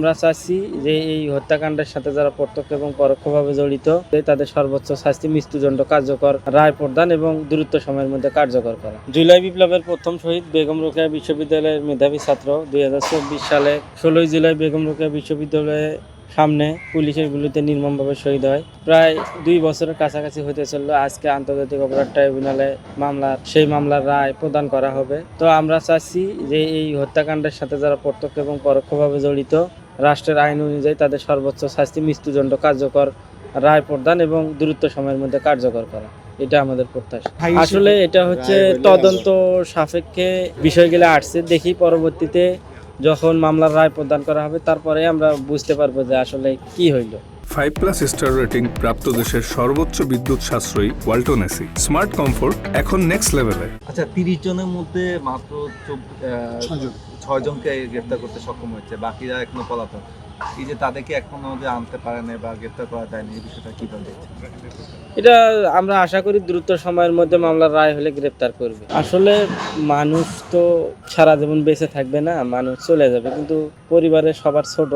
আমরা চাচ্ছি যে এই হত্যাকাণ্ডের সাথে যারা প্রত্যক্ষ এবং পরোক্ষভাবে জড়িত তাদের সর্বোচ্চ শাস্তি মৃত্যুদণ্ড কার্যকর রায় প্রদান এবং দ্রুত সময়ের মধ্যে কার্যকর করা। জুলাই বিপ্লবের প্রথম শহীদ বেগম রোকেয়া বিশ্ববিদ্যালয়ের মেধাবী ছাত্র 2024 সালে 16 জুলাই বেগম রোকেয়া বিশ্ববিদ্যালয়ে সামনে পুলিশের গুলিতে নির্মমভাবে শহীদ হয়। প্রায় 2 বছরের কাছাকাছি হতে চলল। আজকে আন্তর্জাতিক অপরাধ ট্রাইব্যুনালে সেই মামলার রায় প্রদান করা হবে। তো আমরা চাচ্ছি যে এই হত্যাকাণ্ডের সাথে যারা প্রত্যক্ষ এবং পরোক্ষভাবে জড়িত রাষ্ট্রের আইন অনুযায়ী তাদের সর্বোচ্চ শাস্তি মৃত্যুদণ্ড কার্যকর রায় প্রদান এবং দ্রুত সময়ের মধ্যে কার্যকর করা, এটা আমাদের প্রত্যাশা। আসলে এটা হচ্ছে তদন্ত সাপেক্ষে বিষয়গুলো আসছে, দেখি পরবর্তীতে যখন মামলার রায় প্রদান করা হবে তারপরে আমরা বুঝতে পারবো যে আসলে কি হইল। 5+ স্টার রেটিং প্রাপ্ত দেশের সর্বোচ্চ বিদ্যুৎ সাশ্রয়ী ওয়ালটন এসি স্মার্ট কমফোর্ট এখন নেক্সট লেভেলে। আচ্ছা, 30 জনের মধ্যে মাত্র 6 জনকে গ্রেফতার করতে সক্ষম হয়েছে, বাকিরা এখনো পলাতক। এই যে তাদেরকে এখনো যে আনতে পারে না বা গ্রেফতার করা যায়নি, এই বিষয়টা কিভাবে দেখছেন? এটা আমরা আশা করি দ্রুত সময়ের মধ্যে মামলার রায় হলে গ্রেফতার করবে। আসলে মানুষ তো সারা জীবন বেঁচে থাকবে না, মানুষ চলে যাবে, কিন্তু পরিবারের সবার ছোট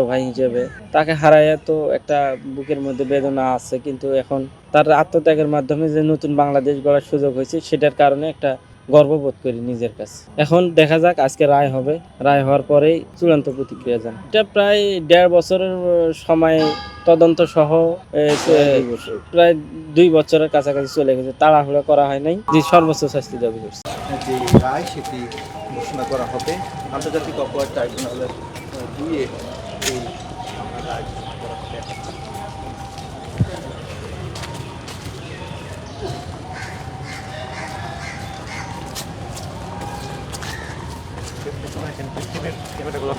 ভাই হিসেবে তাকে হারাইয়া তো একটা বুকের মধ্যে বেদনা আছে। কিন্তু এখন তার আত্মত্যাগের মাধ্যমে যে নতুন বাংলাদেশ গড়ার সুযোগ হয়েছে, সেটার কারণে একটা গর্ববোধ করি নিজের কাছে। এখন দেখা যাক, আজকে রায় হবে, রায় হওয়ার পরেই চূড়ান্ত প্রতিক্রিয়া জানাই। এটা প্রায় 1.5 বছরের সময় তদন্ত সহ প্রায় 2 বছরের কাছাকাছি চলে গেছে। তাড়াহুড়া করা হয় নাই, যে সর্বোচ্চ শাস্তি দাবি করছে। যে রায় সেটি ঘোষণা করা হবে আন্তর্জাতিক অপরাধ ট্রাইব্যুনালের দুয়ে এই রায় ঘোষণা করা হবে। ক্যামেরাগুলো